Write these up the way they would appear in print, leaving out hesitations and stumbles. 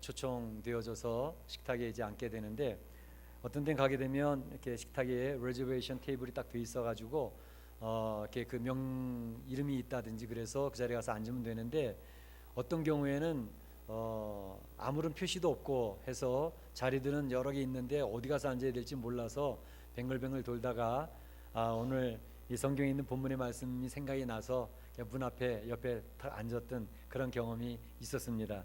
초청되어져서 식탁에 이제 앉게 되는데, 어떤 데 가게 되면 이렇게 식탁에 레저베이션 테이블이 딱 돼 있어가지고 이렇게 그 명 이름이 있다든지 그래서 그 자리에 가서 앉으면 되는데, 어떤 경우에는 아무런 표시도 없고 해서 자리들은 여러 개 있는데 어디 가서 앉아야 될지 몰라서 뱅글뱅글 돌다가 오늘 이 성경에 있는 본문의 말씀이 생각이 나서 문 앞에 옆에 탁 앉았던 그런 경험이 있었습니다.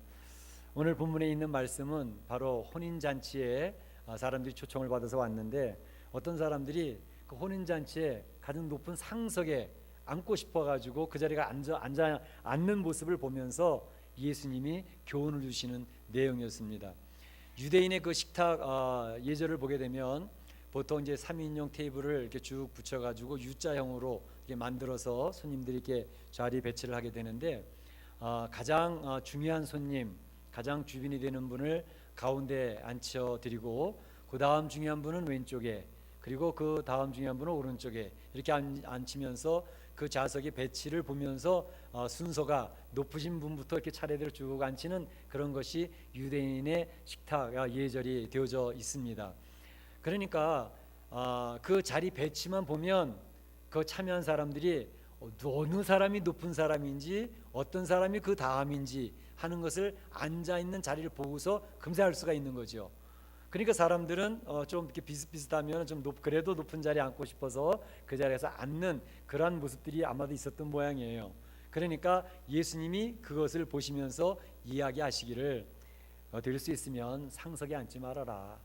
오늘 본문에 있는 말씀은 바로 혼인잔치에 사람들이 초청을 받아서 왔는데, 어떤 사람들이 그 혼인잔치에 가장 높은 상석에 앉고 싶어가지고 그 자리가 앉는 모습을 보면서 예수님이 교훈을 주시는 내용이었습니다. 유대인의 그 식탁 예절을 보게 되면 보통 이제 3인용 테이블을 이렇게 쭉 붙여가지고 U자형으로 이렇게 만들어서 손님들이 이렇게 자리 배치를 하게 되는데, 가장 중요한 손님, 가장 주빈이 되는 분을 가운데 앉혀드리고, 그 다음 중요한 분은 왼쪽에, 그리고 그 다음 중요한 분은 오른쪽에 이렇게 앉히면서 그 좌석의 배치를 보면서 순서가 높으신 분부터 이렇게 차례대로 쭉 앉히는 그런 것이 유대인의 식탁 예절이 되어져 있습니다. 그러니까 그 자리 배치만 보면 그 참여한 사람들이 어느 사람이 높은 사람인지 어떤 사람이 그 다음인지 하는 것을 앉아있는 자리를 보고서 금세할 수가 있는 거죠. 그러니까 사람들은 좀 이렇게 비슷비슷하면 좀 그래도 높은 자리에 앉고 싶어서 그 자리에서 앉는 그러한 모습들이 아마도 있었던 모양이에요. 그러니까 예수님이 그것을 보시면서 이야기하시기를, 될 수 있으면 상석에 앉지 말아라.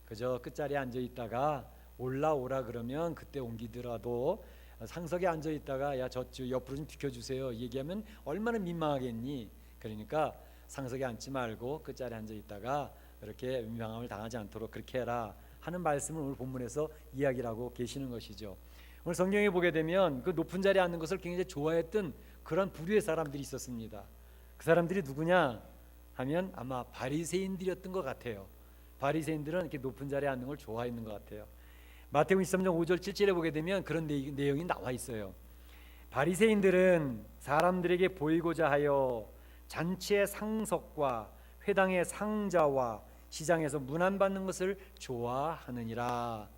그저 끝자리에 앉아 있다가 올라오라 그러면 그때 옮기더라도 상석에 앉아 있다가 야, 저 옆으로 좀 비켜주세요 얘기하면 얼마나 민망하겠니. 그러니까 상석에 앉지 말고 끝자리에 앉아 있다가 그렇게 민망함을 당하지 않도록 그렇게 해라 하는 말씀을 오늘 본문에서 이야기를 하고 계시는 것이죠. 오늘 성경에 보게 되면 그 높은 자리에 앉는 것을 굉장히 좋아했던 그런 부류의 사람들이 있었습니다. 그 사람들이 누구냐 하면 아마 바리새인들이었던 것 같아요. 바리새인들은 이렇게 높은 자리에 앉는 걸 좋아했는 것 같아요. 마태복음 23장 5절 7절에 보게 되면 그런 내용이 나와 있어요. 바리새인들은 사람들에게 보이고자 하여 잔치의 상석과 회당의 상자와 시장에서 문안받는 것을 좋아하느니라.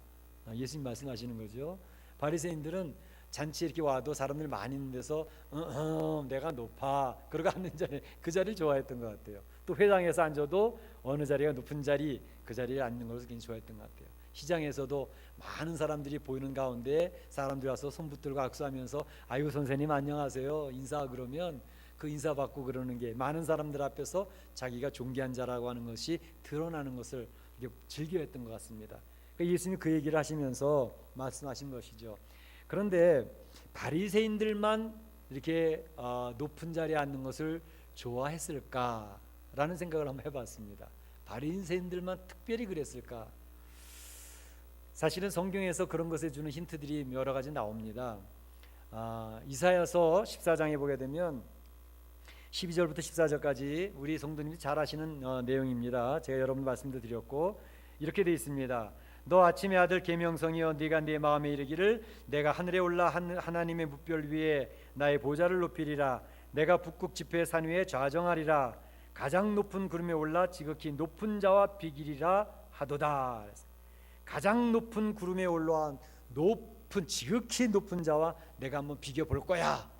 예수님 말씀하시는 거죠. 바리새인들은 잔치에 이렇게 와도 사람들 많이 있는 데서 내가 높아 그러고 앉는 자리, 그 자리를 좋아했던 것 같아요. 또 회당에서 앉아도 어느 자리가 높은 자리, 그 자리에 앉는 것을 굉장히 좋아했던 것 같아요. 시장에서도 많은 사람들이 보이는 가운데 사람들이 와서 손 붙들고 악수하면서 아유 선생님 안녕하세요 인사, 그러면 그 인사받고 그러는 게 많은 사람들 앞에서 자기가 존귀한 자라고 하는 것이 드러나는 것을 즐겨했던 것 같습니다. 그러니까 예수님이 그 얘기를 하시면서 말씀하신 것이죠. 그런데 바리새인들만 이렇게 높은 자리에 앉는 것을 좋아했을까라는 생각을 한번 해봤습니다. 바리새인들만 특별히 그랬을까? 사실은 성경에서 그런 것에 주는 힌트들이 여러 가지 나옵니다. 이사야서 14장에 보게 되면 12절부터 14절까지 우리 성도님이 잘 아시는 내용입니다. 제가 여러분 말씀도 드렸고 이렇게 되어 있습니다. 너 아침의 아들 계명성이여 네가 네 마음에 이르기를 내가 하늘에 올라 하나님의 뭇별 위에 나의 보좌를 높이리라. 내가 북극 지폐의 산 위에 좌정하리라. 가장 높은 구름에 올라 지극히 높은 자와 비기리라 하도다. 가장 높은 구름에 올라온 높은 지극히 높은 자와 내가 한번 비교볼 거야,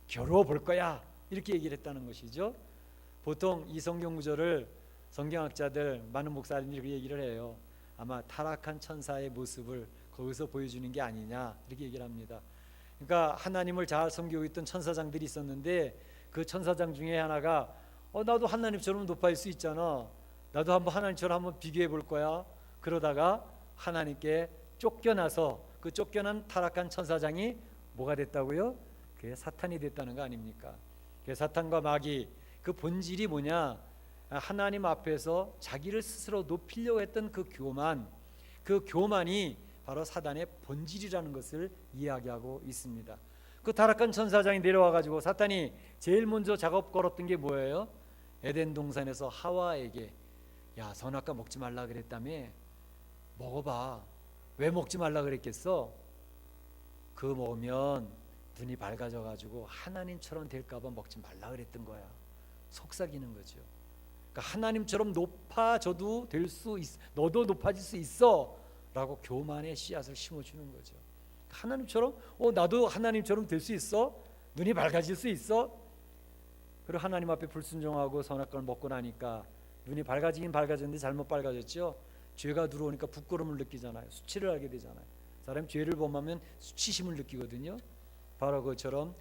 겨루어 볼 거야, 이렇게 얘기를 했다는 것이죠. 보통 이 성경 구절을 성경학자들, 많은 목사님들이 그 얘기를 해요. 아마 타락한 천사의 모습을 거기서 보여주는 게 아니냐 이렇게 얘기를 합니다. 그러니까 하나님을 잘 섬기고 있던 천사장들이 있었는데 그 천사장 중에 하나가 나도 하나님처럼 높아질 수 있잖아, 나도 한번 하나님처럼 한번 비교해 볼 거야. 그러다가 하나님께 쫓겨나서 그 쫓겨난 타락한 천사장이 뭐가 됐다고요? 그게 사탄이 됐다는 거 아닙니까? 사탄과 마귀, 그 본질이 뭐냐? 하나님 앞에서 자기를 스스로 높이려고 했던 그 교만이 바로 사단의 본질이라는 것을 이야기하고 있습니다. 그 타락한 천사장이 내려와 가지고 사탄이 제일 먼저 작업 걸었던 게 뭐예요? 에덴 동산에서 하와에게 야, 선악과 먹지 말라 그랬다며, 먹어봐. 왜 먹지 말라 그랬겠어? 그거 먹으면 눈이 밝아져 가지고 하나님처럼 될까 봐 먹지 말라 그랬던 거야. 속삭이는 거죠. 그러니까 하나님처럼 높아져도 될 수 있어, 너도 높아질 수 있어 라고 교만의 씨앗을 심어주는 거죠. 하나님처럼 나도 하나님처럼 될 수 있어? 눈이 밝아질 수 있어? 그리고 하나님 앞에 불순종하고 선악과를 먹고 나니까 눈이 밝아지긴 밝아졌는데 잘못 밝아졌죠. 죄가 들어오니까 부끄러움을 느끼잖아요. 수치를 하게 되잖아요. 사람이 죄를 범하면 수치심을 느끼거든요. 바로 그처럼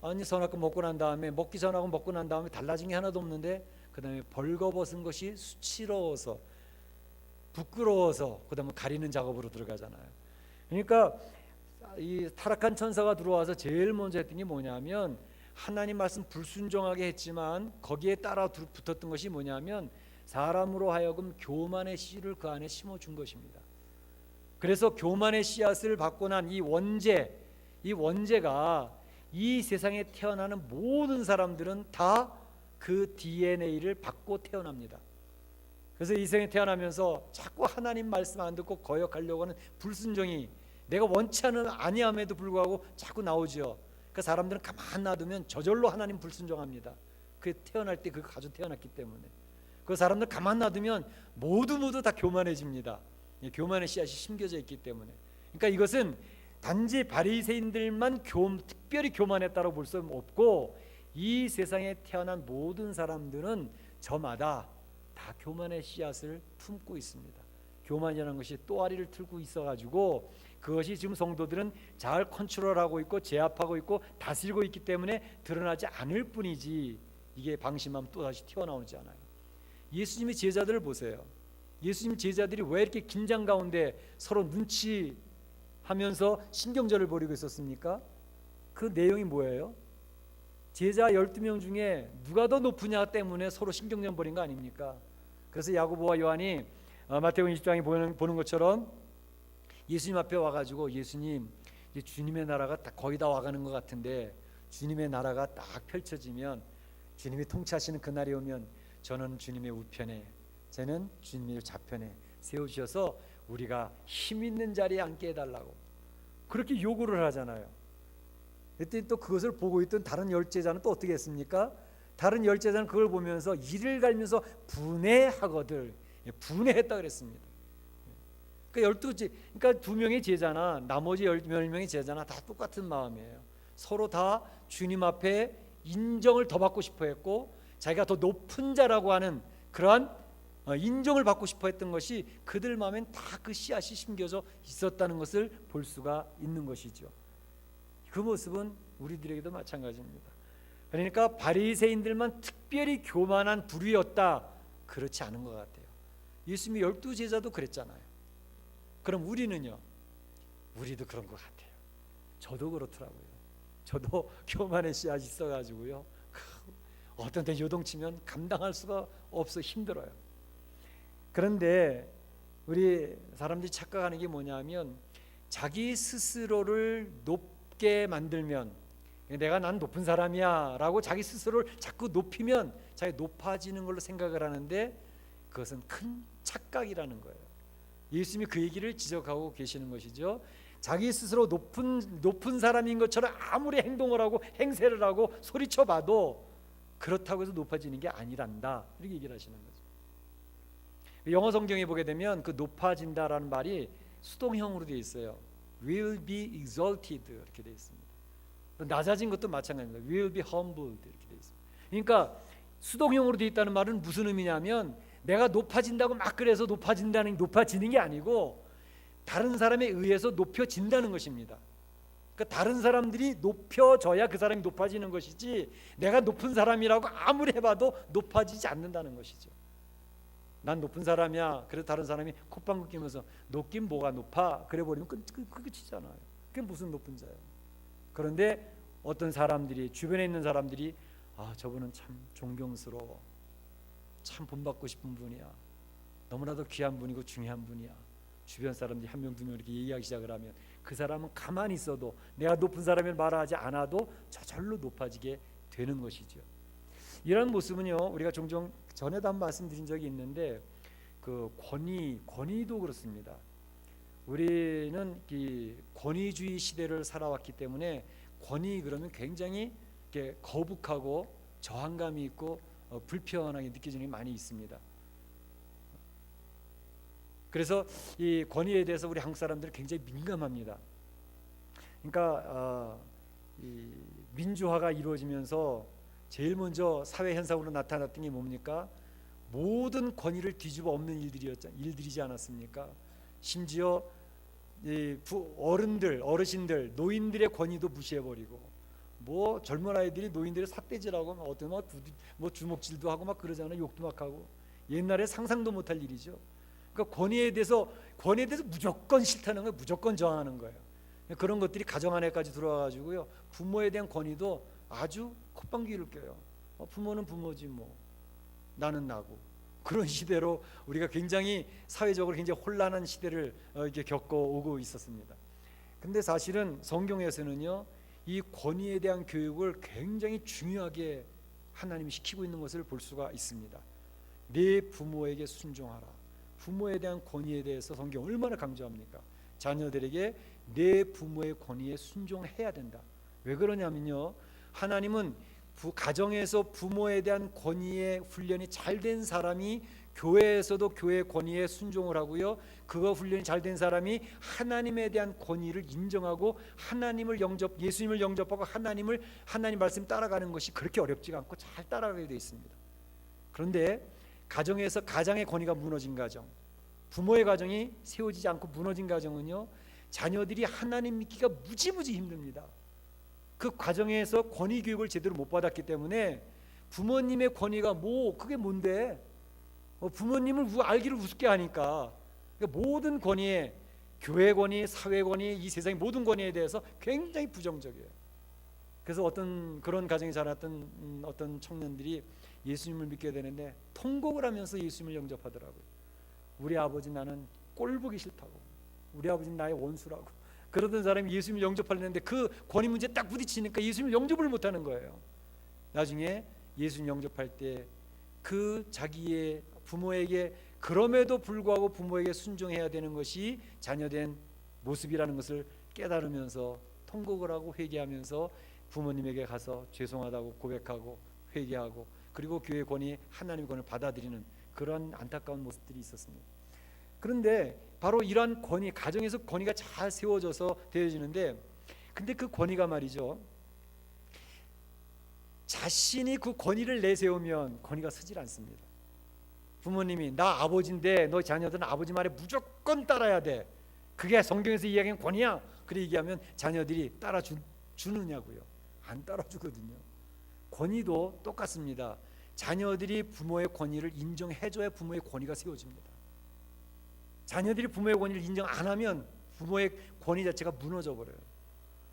아니 선악과 먹고 난 다음에 먹기 전하고 먹고 난 다음에 달라진 게 하나도 없는데 그 다음에 벌거벗은 것이 수치러워서 부끄러워서 그 다음에 가리는 작업으로 들어가잖아요. 그러니까 이 타락한 천사가 들어와서 제일 먼저 했던 게 뭐냐면 하나님 말씀 불순종하게 했지만 거기에 따라 붙었던 것이 뭐냐면 사람으로 하여금 교만의 씨를 그 안에 심어준 것입니다. 그래서 교만의 씨앗을 받고 난 이 원죄가 이 세상에 태어나는 모든 사람들은 다 그 DNA를 받고 태어납니다. 그래서 이 세상에 태어나면서 자꾸 하나님 말씀 안 듣고 거역하려고 하는 불순종이 내가 원치 않은 아니함에도 불구하고 자꾸 나오죠. 그 사람들은 가만 놔두면 저절로 하나님 불순종합니다. 그 태어날 때 그 가지고 태어났기 때문에. 그 사람들 가만 놔두면 모두 다 교만해집니다. 교만의 씨앗이 심겨져 있기 때문에. 그러니까 이것은 단지 바리새인들만 특별히 교만했다고 볼 수 없고 이 세상에 태어난 모든 사람들은 저마다 다 교만의 씨앗을 품고 있습니다. 교만이라는 것이 또아리를 틀고 있어가지고 그것이 지금 성도들은 잘 컨트롤하고 있고 제압하고 있고 다스리고 있기 때문에 드러나지 않을 뿐이지 이게 방심하면 또다시 튀어나오지 않아요. 예수님의 제자들을 보세요. 예수님 제자들이 왜 이렇게 긴장 가운데 서로 눈치하면서 신경전을 벌이고 있었습니까? 그 내용이 뭐예요? 제자 12명 중에 누가 더 높으냐 때문에 서로 신경전 벌인 거 아닙니까? 그래서 야고보와 요한이 마태복음 20장에 보는 것처럼 예수님 앞에 와가지고 예수님 이제 주님의 나라가 거의 다 와가는 것 같은데 주님의 나라가 딱 펼쳐지면 주님이 통치하시는 그날이 오면 저는 주님의 우편에 쟤는 주님의 좌편에 세우셔서 우리가 힘 있는 자리에 앉게 해달라고 그렇게 요구를 하잖아요. 그때 또 그것을 보고 있던 다른 열제자는 또 어떻게 했습니까? 다른 열제자는 그걸 보면서 이를 갈면서 분해하거들 분해했다 그랬습니다. 그러니까 그러니까 2명의 제자나 나머지 10명의 제자나 다 똑같은 마음이에요. 서로 다 주님 앞에 인정을 더 받고 싶어 했고 자기가 더 높은 자라고 하는 그러한 인정을 받고 싶어 했던 것이 그들 마음엔 다 그 씨앗이 심겨져 있었다는 것을 볼 수가 있는 것이죠. 그 모습은 우리들에게도 마찬가지입니다. 그러니까 바리새인들만 특별히 교만한 부류였다, 그렇지 않은 것 같아요. 예수님이 12제자도 그랬잖아요. 그럼 우리는요? 우리도 그런 것 같아요. 저도 그렇더라고요. 저도 교만의 씨앗이 있어가지고요, 어떤 때 요동치면 감당할 수가 없어 힘들어요. 그런데 우리 사람들이 착각하는 게 뭐냐면 자기 스스로를 높게 만들면 내가 난 높은 사람이야 라고 자기 스스로를 자꾸 높이면 자기 높아지는 걸로 생각을 하는데 그것은 큰 착각이라는 거예요. 예수님이 그 얘기를 지적하고 계시는 것이죠. 자기 스스로 높은 사람인 것처럼 아무리 행동을 하고 행세를 하고 소리쳐봐도 그렇다고 해서 높아지는 게 아니란다, 이렇게 얘기를 하시는 거죠. 영어 성경에 보게 되면 그 높아진다라는 말이 수동형으로 되어 있어요. will be exalted 이렇게 되어 있습니다. 낮아진 것도 마찬가지입니다. will be humbled 이렇게 되어 있습니다. 그러니까 수동형으로 되어 있다는 말은 무슨 의미냐면 내가 높아진다고 막 그래서 높아지는 게 아니고 다른 사람에 의해서 높여진다는 것입니다. 그러니까 다른 사람들이 높여져야 그 사람이 높아지는 것이지 내가 높은 사람이라고 아무리 해봐도 높아지지 않는다는 것이죠. 난 높은 사람이야. 그래서 다른 사람이 콧방귀 끼면서 높긴 뭐가 높아? 그래 버리면 끝이잖아요. 그게 무슨 높은 자예요. 그런데 어떤 사람들이 주변에 있는 사람들이 저분은 참 존경스러워. 참 본받고 싶은 분이야. 너무나도 귀한 분이고 중요한 분이야. 주변 사람들이 한 명 두 명 이렇게 얘기하기 시작을 하면 그 사람은 가만히 있어도 내가 높은 사람을 말하지 않아도 저절로 높아지게 되는 것이죠. 이런 모습은요 우리가 종종 전에도 한 말씀드린 적이 있는데 그 권위도 그렇습니다. 우리는 이 권위주의 시대를 살아왔기 때문에 권위 그러면 굉장히 이렇게 거북하고 저항감이 있고 불편하게 느껴지는 게 많이 있습니다. 그래서 이 권위에 대해서 우리 한국 사람들은 굉장히 민감합니다. 그러니까 이 민주화가 이루어지면서 제일 먼저 사회 현상으로 나타났던 게 뭡니까? 모든 권위를 뒤집어 엎는 일들이지 않았습니까? 심지어 이 어른들, 어르신들, 노인들의 권위도 무시해버리고, 뭐 젊은 아이들이 노인들의 삿대질하고 막 어떤 뭐 주먹질도 하고 막 그러잖아요. 욕도 막 하고. 옛날에 상상도 못할 일이죠. 그러니까 권위에 대해서 무조건 싫다는 거예요. 무조건 저항하는 거예요. 그런 것들이 가정 안에까지 들어와가지고요, 부모에 대한 권위도 아주 콧방귀를 껴요. 부모는 부모지 뭐, 나는 나고. 그런 시대로 우리가 굉장히 사회적으로 굉장히 혼란한 시대를 이렇게 겪어오고 있었습니다. 근데 사실은 성경에서는요, 이 권위에 대한 교육을 굉장히 중요하게 하나님이 시키고 있는 것을 볼 수가 있습니다. 내 부모에게 순종하라. 부모에 대한 권위에 대해서 성경 얼마나 강조합니까? 자녀들에게 내 부모의 권위에 순종해야 된다. 왜 그러냐면요, 하나님은 가정에서 부모에 대한 권위의 훈련이 잘 된 사람이 교회에서도 교회의 권위에 순종을 하고요, 그거 훈련이 잘 된 사람이 하나님에 대한 권위를 인정하고 예수님을 영접하고 하나님 말씀 따라가는 것이 그렇게 어렵지가 않고 잘 따라가게 되어 있습니다. 그런데 가정에서 가장의 권위가 무너진 가정, 부모의 가정이 세워지지 않고 무너진 가정은요, 자녀들이 하나님 믿기가 무지무지 힘듭니다. 그 과정에서 권위 교육을 제대로 못 받았기 때문에 부모님의 권위가 그게 뭔데? 부모님을 알기를 우습게 하니까, 그러니까 모든 권위에, 교회 권위, 사회 권위, 이 세상의 모든 권위에 대해서 굉장히 부정적이에요. 그래서 어떤 그런 가정에 자랐던 어떤 청년들이 예수님을 믿게 되는데 통곡을 하면서 예수님을 영접하더라고요. 우리 아버지 나는 꼴 보기 싫다고, 우리 아버지는 나의 원수라고 그러던 사람이 예수님을 영접하려는데 그 권위 문제 딱 부딪히니까 예수님을 영접을 못하는 거예요. 나중에 예수님 영접할 때 그 자기의 부모에게, 그럼에도 불구하고 부모에게 순종해야 되는 것이 자녀된 모습이라는 것을 깨달으면서 통곡을 하고 회개하면서 부모님에게 가서 죄송하다고 고백하고 회개하고, 그리고 교회 권위, 하나님의 권위를 받아들이는 그런 안타까운 모습들이 있었습니다. 그런데 바로 이러한 권위, 가정에서 권위가 잘 세워져서 되어지는데, 근데 그 권위가 말이죠, 자신이 그 권위를 내세우면 권위가 서질 않습니다. 부모님이 나 아버지인데 너 자녀들은 아버지 말에 무조건 따라야 돼, 그게 성경에서 이야기하는 권위야, 그래 얘기하면 자녀들이 따라주느냐고요? 안 따라주거든요. 권위도 똑같습니다. 자녀들이 부모의 권위를 인정해줘야 부모의 권위가 세워집니다. 자녀들이 부모의 권위를 인정 안 하면 부모의 권위 자체가 무너져 버려요.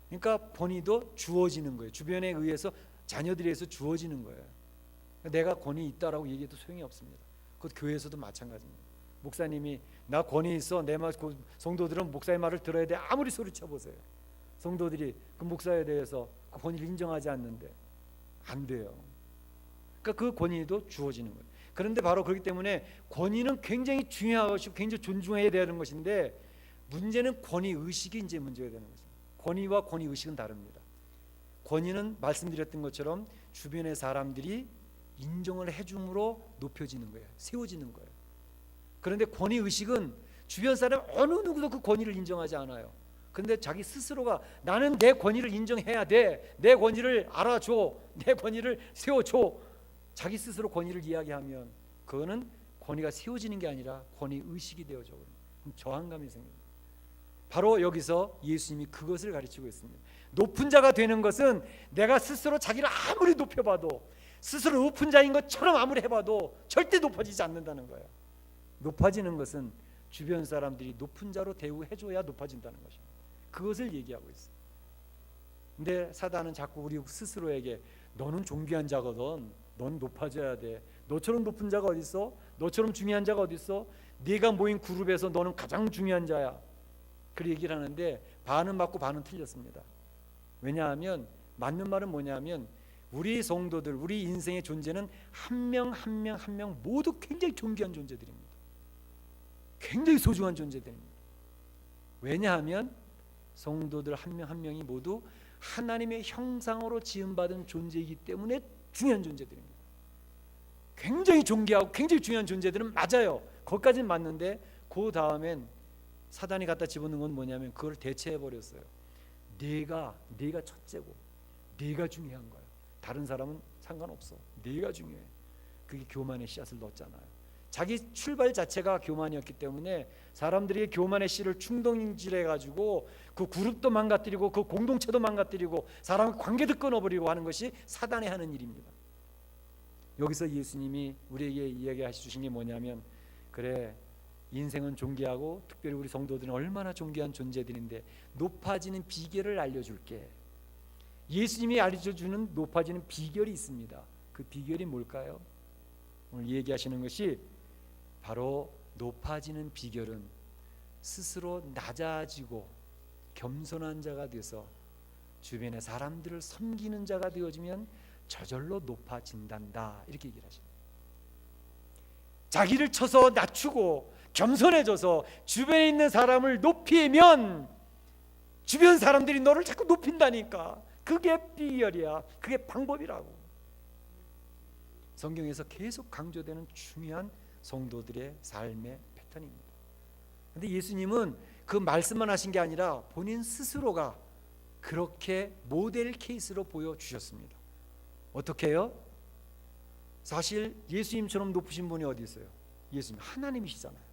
그러니까 권위도 주어지는 거예요. 주변에 의해서, 자녀들에 의해서 주어지는 거예요. 내가 권위 있다라고 얘기해도 소용이 없습니다. 그것 교회에서도 마찬가지입니다. 목사님이 나 권위 있어, 내 말, 성도들은 목사의 말을 들어야 돼, 아무리 소리쳐 보세요. 성도들이 그 목사에 대해서 그 권위를 인정하지 않는데 안 돼요. 그러니까 그 권위도 주어지는 거예요. 그런데 바로 그렇기 때문에 권위는 굉장히 중요하고 굉장히 존중해야 되는 것인데, 문제는 권위 의식이 이제 문제가 되는 거죠. 권위와 권위 의식은 다릅니다. 권위는 말씀드렸던 것처럼 주변의 사람들이 인정을 해줌으로 높여지는 거예요. 세워지는 거예요. 그런데 권위 의식은 주변 사람 어느 누구도 그 권위를 인정하지 않아요. 그런데 자기 스스로가 나는 내 권위를 인정해야 돼, 내 권위를 알아줘, 내 권위를 세워줘, 자기 스스로 권위를 이야기하면 그거는 권위가 세워지는 게 아니라 권위 의식이 되어져 버립니다. 저항감이 생깁니다. 바로 여기서 예수님이 그것을 가르치고 있습니다. 높은 자가 되는 것은 내가 스스로 자기를 아무리 높여봐도, 스스로 높은 자인 것처럼 아무리 해봐도 절대 높아지지 않는다는 거예요. 높아지는 것은 주변 사람들이 높은 자로 대우해줘야 높아진다는 것입니다. 그것을 얘기하고 있어요. 근데 사단은 자꾸 우리 스스로에게 너는 존귀한 자거든, 넌 높아져야 돼, 너처럼 높은 자가 어디 있어, 너처럼 중요한 자가 어디 있어, 네가 모인 그룹에서 너는 가장 중요한 자야, 그렇게 얘기를 하는데 반은 맞고 반은 틀렸습니다. 왜냐하면 맞는 말은 뭐냐면, 우리 성도들, 우리 인생의 존재는 한 명 한 명 한 명 모두 굉장히 존귀한 존재들입니다. 굉장히 소중한 존재들입니다. 왜냐하면 성도들 한 명 한 명이 모두 하나님의 형상으로 지음받은 존재이기 때문에 중요한 존재들입니다. 굉장히 존귀하고 굉장히 중요한 존재들은 맞아요. 거기까지는 맞는데 그 다음엔 사단이 갖다 집어넣은 건 뭐냐면 그걸 대체해 버렸어요. 네가 첫째고 네가 중요한 거야. 다른 사람은 상관없어. 네가 중요해. 그게 교만의 씨앗을 넣었잖아요. 자기 출발 자체가 교만이었기 때문에 사람들이 교만의 씨를 충동질해 가지고 그 그룹도 망가뜨리고 그 공동체도 망가뜨리고 사람의 관계도 끊어버리고 하는 것이 사단이 하는 일입니다. 여기서 예수님이 우리에게 이야기해 주신 게 뭐냐면, 그래, 인생은 존귀하고 특별히 우리 성도들은 얼마나 존귀한 존재들인데 높아지는 비결을 알려줄게. 예수님이 알려주는 높아지는 비결이 있습니다. 그 비결이 뭘까요? 오늘 얘기하시는 것이 바로 높아지는 비결은 스스로 낮아지고 겸손한 자가 되어서 주변의 사람들을 섬기는 자가 되어지면 저절로 높아진단다, 이렇게 얘기를 하십니다. 자기를 쳐서 낮추고 겸손해져서 주변에 있는 사람을 높이면 주변 사람들이 너를 자꾸 높인다니까. 그게 비결이야. 그게 방법이라고. 성경에서 계속 강조되는 중요한 성도들의 삶의 패턴입니다. 그런데 예수님은 그 말씀만 하신 게 아니라 본인 스스로가 그렇게 모델 케이스로 보여주셨습니다. 어떻게 해요? 사실 예수님처럼 높으신 분이 어디 있어요? 예수님 하나님이시잖아요.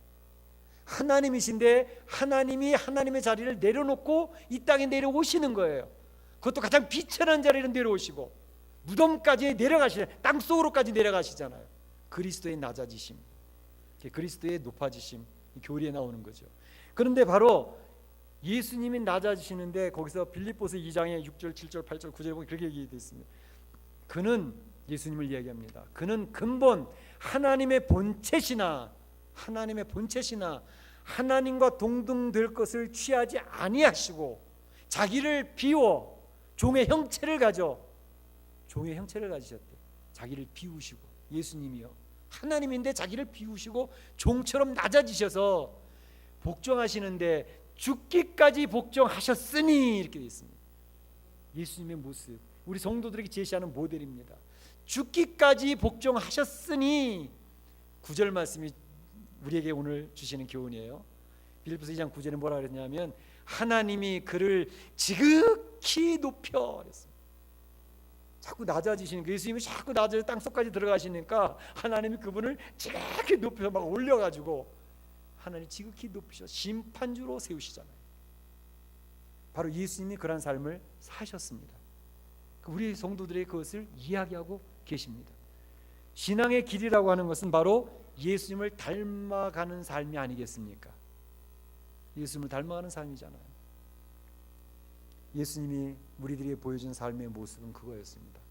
하나님이신데 하나님이 하나님의 자리를 내려놓고 이 땅에 내려오시는 거예요. 그것도 가장 비천한 자리를 내려오시고 무덤까지 내려가시잖아요. 땅속으로까지 내려가시잖아요. 그리스도의 낮아지심, 그리스도의 높아지심, 교리에 나오는 거죠. 그런데 바로 예수님이 낮아지시는데 거기서 빌립보서 2장의 6절, 7절, 8절, 9절에 보면 그렇게 얘기되어 있습니다. 그는, 예수님을 이야기합니다. 그는 근본 하나님의 본체시나 하나님과 동등될 것을 취하지 아니하시고 자기를 비워 종의 형체를 가지셨대. 자기를 비우시고, 예수님이요 하나님인데 자기를 비우시고 종처럼 낮아지셔서 복종하시는데 죽기까지 복종하셨으니, 이렇게 되어 있습니다. 예수님의 모습, 우리 성도들에게 제시하는 모델입니다. 죽기까지 복종하셨으니, 9절 말씀이 우리에게 오늘 주시는 교훈이에요. 빌립보서 2장 9절에 뭐라 그랬냐면 하나님이 그를 지극히 높여 그랬습니다. 자꾸 낮아지시는, 예수님이 자꾸 낮아져 땅속까지 들어가시니까 하나님이 그분을 지극히 높여서 막 올려가지고 하나님 지극히 높이셔 심판주로 세우시잖아요. 바로 예수님이 그런 삶을 사셨습니다. 우리 성도들의 그것을 이야기하고 계십니다. 신앙의 길이라고 하는 것은 바로 예수님을 닮아가는 삶이 아니겠습니까? 예수님을 닮아가는 삶이잖아요. 예수님이 우리들에게 보여준 삶의 모습은 그거였습니다.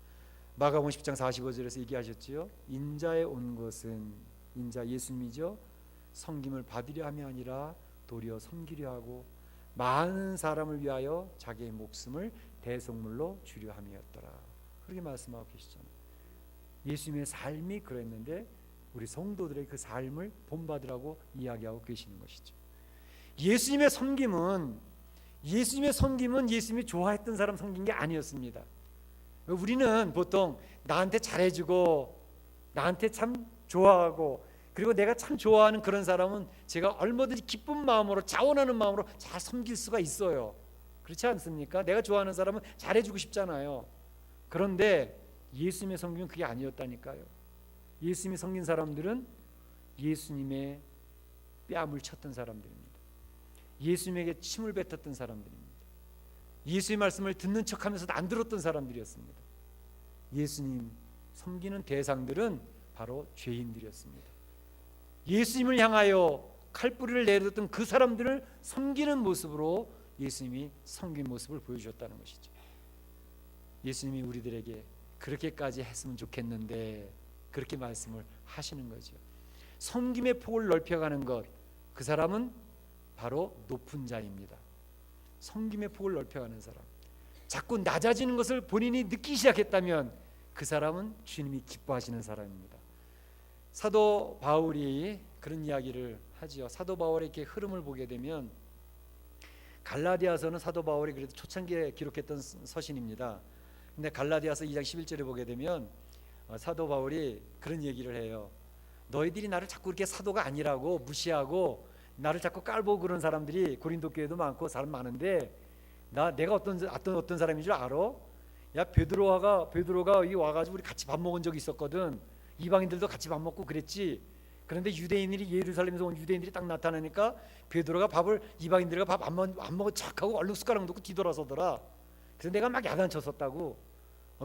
마가복음 10장 45절에서 얘기하셨지요. 인자에 온 것은, 인자 예수님이죠, 섬김을 받으려 함이 아니라 도리어 섬기려 하고 많은 사람을 위하여 자기의 목숨을 대속물로 주려 함이었더라. 그렇게 말씀하고 계시잖아요. 예수님의 삶이 그랬는데 우리 성도들의 그 삶을 본받으라고 이야기하고 계시는 것이죠. 예수님의 섬김은 예수님이 좋아했던 사람 섬긴 게 아니었습니다. 우리는 보통 나한테 잘해주고 나한테 참 좋아하고 그리고 내가 참 좋아하는 그런 사람은 제가 얼마든지 기쁜 마음으로, 자원하는 마음으로 잘 섬길 수가 있어요. 그렇지 않습니까? 내가 좋아하는 사람은 잘해주고 싶잖아요. 그런데 예수님의 섬김은 그게 아니었다니까요. 예수님이 섬긴 사람들은 예수님의 뺨을 쳤던 사람들입니다. 예수님에게 침을 뱉었던 사람들입니다. 예수의 말씀을 듣는 척하면서도 안 들었던 사람들이었습니다. 예수님 섬기는 대상들은 바로 죄인들이었습니다. 예수님을 향하여 칼뿌리를 내렸던 그 사람들을 섬기는 모습으로 예수님이 섬긴 모습을 보여주셨다는 것이죠. 예수님이 우리들에게 그렇게까지 했으면 좋겠는데 그렇게 말씀을 하시는 거죠. 섬김의 폭을 넓혀가는 것, 그 사람은 바로 높은 자입니다. 섬김의 폭을 넓혀가는 사람, 자꾸 낮아지는 것을 본인이 느끼기 시작했다면 그 사람은 주님이 기뻐하시는 사람입니다. 사도 바울이 그런 이야기를 하지요. 사도 바울의 이렇게 흐름을 보게 되면 갈라디아서는 사도 바울이 그래도 초창기에 기록했던 서신입니다. 근데 갈라디아서 2장 11절에 보게 되면 사도 바울이 그런 얘기를 해요. 너희들이 나를 자꾸 이렇게 사도가 아니라고 무시하고 나를 자꾸 깔보고 그런 사람들이 고린도 교회도 많고 사람 많은데 내가 어떤 사람인 줄 알아? 야, 베드로가 여기 와가지고 우리 같이 밥 먹은 적이 있었거든. 이방인들도 같이 밥 먹고 그랬지. 그런데 유대인들이 예루살렘에서 온 유대인들이 딱 나타나니까 베드로가 이방인들과 밥 안 먹어 착하고 얼른 숟가락 놓고 뒤돌아서더라. 그래서 내가 막 야단쳤었다고.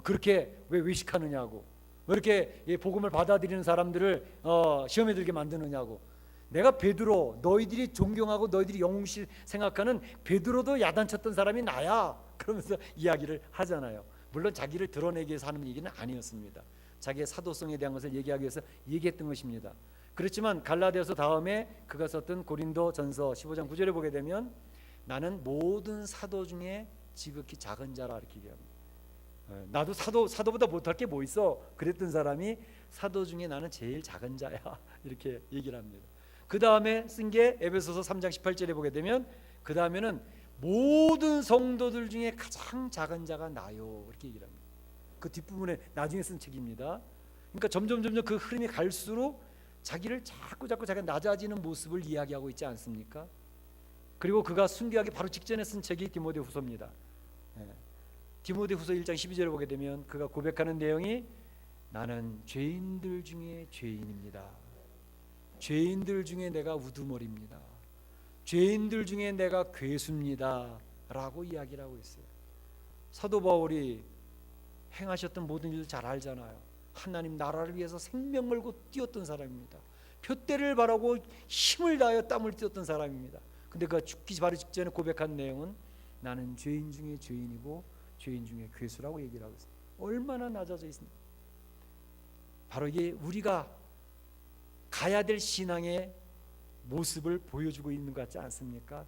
그렇게 왜 외식하느냐고. 왜 이렇게 복음을 받아들이는 사람들을 시험에 들게 만드느냐고. 내가 베드로, 너희들이 존경하고 너희들이 영웅시 생각하는 베드로도 야단쳤던 사람이 나야. 그러면서 이야기를 하잖아요. 물론 자기를 드러내기 위해서 하는 얘기는 아니었습니다. 자기의 사도성에 대한 것을 얘기하기 위해서 얘기했던 것입니다. 그렇지만 갈라디아서 다음에 그가 썼던 고린도전서 15장 9절에 보게 되면 나는 모든 사도 중에 지극히 작은 자라 이렇게 얘기합니다. 나도 사도보다 못할 게 뭐 있어? 그랬던 사람이 사도 중에 나는 제일 작은 자야 이렇게 얘기를 합니다. 그 다음에 쓴 게 에베소서 3장 18절에 보게 되면 그 다음에는 모든 성도들 중에 가장 작은 자가 나요 이렇게 얘기를 합니다. 그 뒷부분에 나중에 쓴 책입니다. 그러니까 점점 그 흐름이 갈수록 자기를 자꾸 자기가 낮아지는 모습을 이야기하고 있지 않습니까? 그리고 그가 순교하기 바로 직전에 쓴 책이 디모데후서입니다. 디모데후서 1장 12절을 보게 되면 그가 고백하는 내용이 나는 죄인들 중에 죄인입니다. 죄인들 중에 내가 우두머리입니다. 죄인들 중에 내가 괴수입니다 라고 이야기를 하고 있어요. 사도 바울이 행하셨던 모든 일도 잘 알잖아요. 하나님 나라를 위해서 생명 걸고 뛰었던 사람입니다. 표대를 바라고 힘을 다하여 땀을 뛰었던 사람입니다. 근데 그가 죽기 바로 직전에 고백한 내용은 나는 죄인 중에 죄인이고 죄인 중에 괴수라고 얘기를 하고 있어요. 얼마나 낮아져 있습니까? 바로 이게 우리가 가야 될 신앙의 모습을 보여주고 있는 것 같지 않습니까?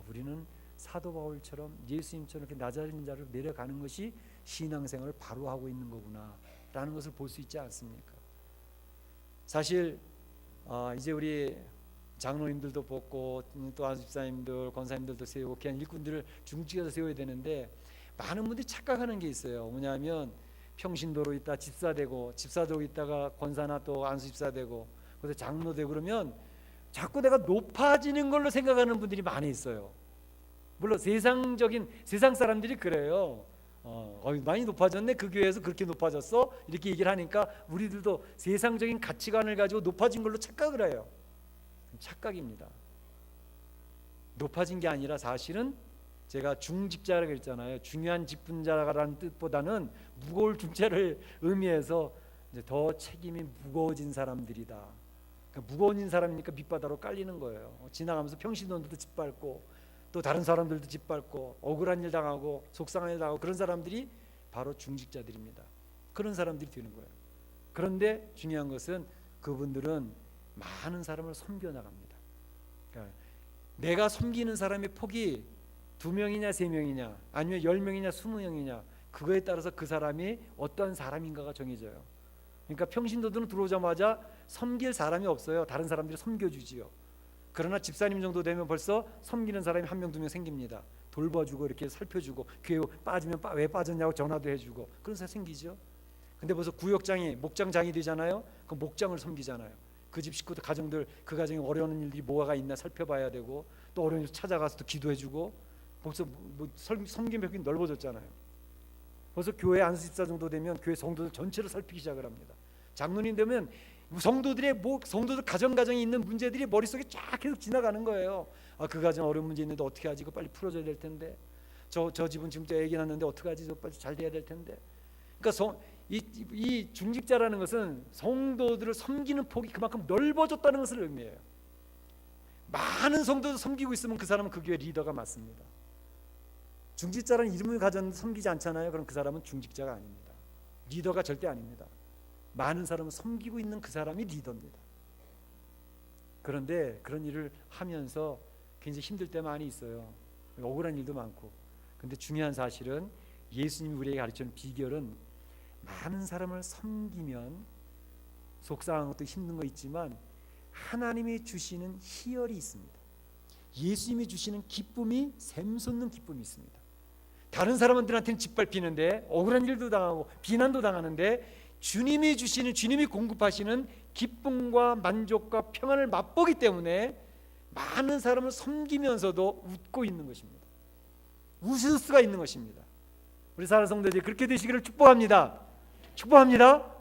우리는 사도 바울처럼 예수님처럼 이렇게 낮아진 자를 내려가는 것이 신앙생활을 바로 하고 있는 거구나 라는 것을 볼 수 있지 않습니까? 사실 이제 우리 장로님들도 뽑고 또 안수집사님들, 권사님들도 세우고 그냥 일꾼들을 중직해서 세워야 되는데 많은 분들이 착각하는 게 있어요. 뭐냐면 평신도로 있다 집사 되고 집사도 있다가 권사나 또 안수집사 되고 그래서 장로 되고 그러면 자꾸 내가 높아지는 걸로 생각하는 분들이 많이 있어요. 물론 세상 사람들이 그래요. 많이 높아졌네. 그 교회에서 그렇게 높아졌어. 이렇게 얘기를 하니까 우리들도 세상적인 가치관을 가지고 높아진 걸로 착각을 해요. 착각입니다. 높아진 게 아니라 사실은 제가 중직자라고 했잖아요. 중요한 직분자라는 뜻보다는 무거울 중자를 의미해서 이제 더 책임이 무거워진 사람들이다. 그러니까 무거워진 사람이니까 밑바닥으로 깔리는 거예요. 지나가면서 평신도들도 짓밟고 또 다른 사람들도 짓밟고 억울한 일 당하고 속상한 일 당하고 그런 사람들이 바로 중직자들입니다. 그런 사람들이 되는 거예요. 그런데 중요한 것은 그분들은 많은 사람을 섬겨 나갑니다. 그러니까 내가 섬기는 사람의 폭이 2명이냐 3명이냐 아니면 10명이냐 20명이냐 그거에 따라서 그 사람이 어떤 사람인가가 정해져요. 그러니까 평신도들은 들어오자마자 섬길 사람이 없어요. 다른 사람들이 섬겨주지요. 그러나 집사님 정도 되면 벌써 섬기는 사람이 1명 2명 생깁니다. 돌봐주고 이렇게 살펴주고 교회 빠지면 왜 빠졌냐고 전화도 해주고 그런 사람 생기죠. 근데 벌써 구역장이 목장장이 되잖아요. 그 목장을 섬기잖아요. 그 집 식구들 가정들 그 가정에 어려운 일이 뭐가 있나 살펴봐야 되고 또 어려운 일 찾아가서 또 기도해주고 벌써 섬김 벽이 넓어졌잖아요. 벌써 교회 안수집사 정도 되면 교회 성도들 전체를 살피기 시작을 합니다. 장로님 되면 성도들 가정에 있는 문제들이 머릿속에 쫙 계속 지나가는 거예요. 그 가정 어려운 문제 있는데 어떻게 하지? 이거 빨리 풀어줘야 될 텐데. 저 집은 지금 애기 낳는데 어떻게 하지? 빨리 잘 돼야 될 텐데. 그러니까 이 중직자라는 것은 성도들을 섬기는 폭이 그만큼 넓어졌다는 것을 의미해요. 많은 성도들 섬기고 있으면 그 사람은 그 교회 리더가 맞습니다. 중직자라는 이름을 가졌는데 섬기지 않잖아요. 그럼 그 사람은 중직자가 아닙니다. 리더가 절대 아닙니다. 많은 사람을 섬기고 있는 그 사람이 리더입니다. 그런데 그런 일을 하면서 굉장히 힘들 때 많이 있어요. 억울한 일도 많고. 근데 중요한 사실은 예수님이 우리에게 가르치는 비결은 많은 사람을 섬기면 속상한 것도 힘든 거 있지만 하나님이 주시는 희열이 있습니다. 예수님이 주시는 기쁨이 샘솟는 기쁨이 있습니다. 다른 사람들한테는 짓밟히는데 억울한 일도 당하고 비난도 당하는데 주님이 주시는, 주님이 공급하시는 기쁨과 만족과 평안을 맛보기 때문에 많은 사람을 섬기면서도 웃고 있는 것입니다. 웃을 수가 있는 것입니다. 우리 사랑하는 성도들이 그렇게 되시기를 축복합니다. 축복합니다.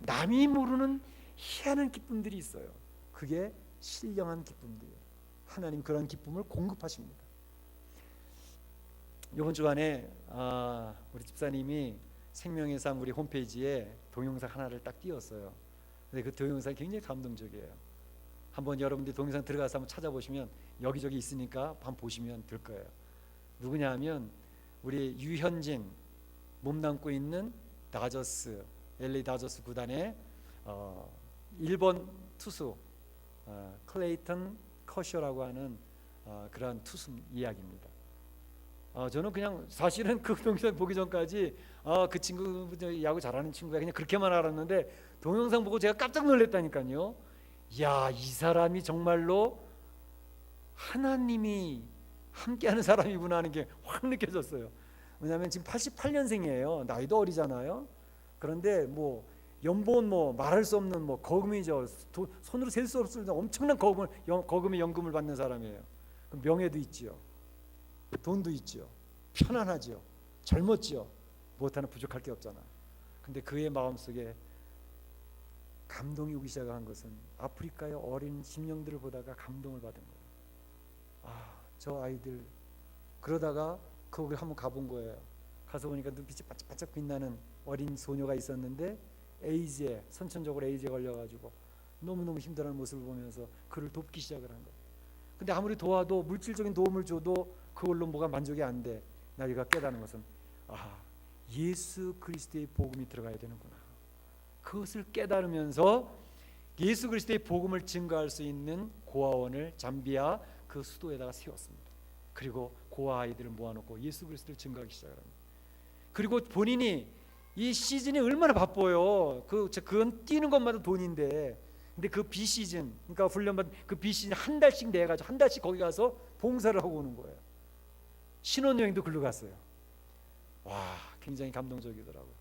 남이 모르는 희한한 기쁨들이 있어요. 그게 신령한 기쁨들이에요. 하나님 그런 기쁨을 공급하십니다. 이번 주간에 우리 집사님이 생명의 삶 우리 홈페이지에 동영상 하나를 딱 띄웠어요. 근데 그 동영상이 굉장히 감동적이에요. 한번 여러분들이 동영상 들어가서 한번 찾아보시면 여기저기 있으니까 한번 보시면 될 거예요. 누구냐 하면 우리 유현진, 몸담고 있는 다저스, LA 다저스 구단의 1번 투수 클레이턴 커셔라고 하는 그러한 투수 이야기입니다. 저는 그냥 사실은 그 동영상 보기 전까지 그 친구 야구 잘하는 친구야 그냥 그렇게만 알았는데 동영상 보고 제가 깜짝 놀랐다니까요. 야, 이 사람이 정말로 하나님이 함께하는 사람이구나 하는 게 확 느껴졌어요. 왜냐하면 지금 88년생이에요. 나이도 어리잖아요. 그런데 뭐 연봉은 뭐 말할 수 없는 뭐 거금이죠. 손으로 셀 수 없을 엄청난 거금의 연금을 받는 사람이에요. 명예도 있지요. 돈도 있지요. 편안하지요. 젊었지요. 무엇 하나 부족할 게 없잖아. 근데 그의 마음속에 감동이 오기 시작한 것은 아프리카의 어린 심령들을 보다가 감동을 받은 거예요. 저 아이들 그러다가 거기 한번 가본 거예요. 가서 보니까 눈빛이 반짝반짝 빛나는 어린 소녀가 있었는데 에이즈에 선천적으로 에이즈에 걸려가지고 너무너무 힘들어하는 모습을 보면서 그를 돕기 시작을 한 거예요. 근데 아무리 도와도 물질적인 도움을 줘도 그걸로 뭐가 만족이 안 돼. 나이가 깨닫는 것은 예수 그리스도의 복음이 들어가야 되는구나. 그것을 깨달으면서 예수 그리스도의 복음을 증거할 수 있는 고아원을 잠비아 그 수도에다가 세웠습니다. 그리고 고아 아이들을 모아놓고 예수 그리스도를 증거하기 시작합니다. 그리고 본인이 이 시즌이 얼마나 바빠요. 그건 뛰는 것마다 돈인데, 근데 그 비시즌, 그러니까 훈련받은 그 비시즌 한 달씩 내가지고 한 달씩 거기 가서 봉사를 하고 오는 거예요. 신혼여행도 글로 갔어요. 와, 굉장히 감동적이더라고요.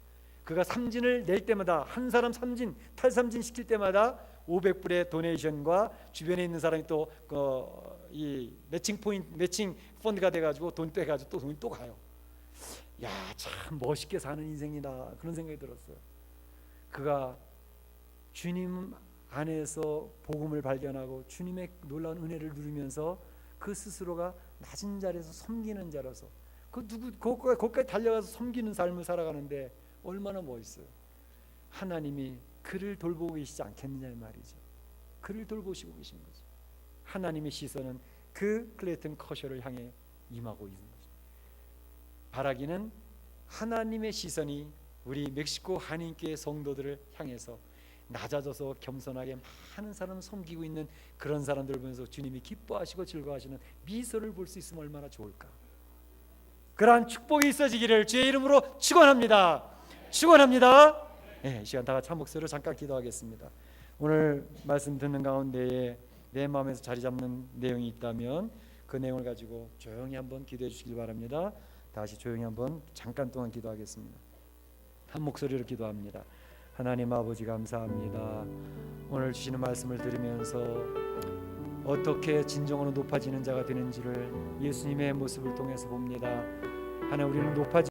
그가 삼진을 낼 때마다 한 사람 삼진, 탈삼진 시킬 때마다 500불의 도네이션과 주변에 있는 사람이 또 이 매칭 펀드가 돼가지고 돈 빼가지고 또 돈이 또 가요. 야, 참 멋있게 사는 인생이다 그런 생각이 들었어요. 그가 주님 안에서 복음을 발견하고 주님의 놀라운 은혜를 누리면서 그 스스로가 낮은 자리에서 섬기는 자라서 거기까지 달려가서 섬기는 삶을 살아가는데 얼마나 멋있어요. 하나님이 그를 돌보고 계시지 않겠느냐 말이죠. 그를 돌보시고 계신 거죠. 하나님의 시선은 그 클레이턴 커셔를 향해 임하고 있는 거죠. 바라기는 하나님의 시선이 우리 멕시코 한인교회 성도들을 향해서 낮아져서 겸손하게 많은 사람을 섬기고 있는 그런 사람들을 보면서 주님이 기뻐하시고 즐거워하시는 미소를 볼 수 있으면 얼마나 좋을까. 그러한 축복이 있어지기를 주의 이름으로 축원합니다. 축원합니다. 네, 이 시간 다 같이 한 목소리로 잠깐 기도하겠습니다. 오늘 말씀 듣는 가운데에 내 마음에서 자리 잡는 내용이 있다면 그 내용을 가지고 조용히 한번 기도해 주시길 바랍니다. 다시 조용히 한번 잠깐 동안 기도하겠습니다. 한 목소리로 기도합니다. 하나님 아버지 감사합니다. 오늘 주시는 말씀을 들으면서 어떻게 진정으로 높아지는 자가 되는지를 예수님의 모습을 통해서 봅니다. 하나님, 우리는 높아지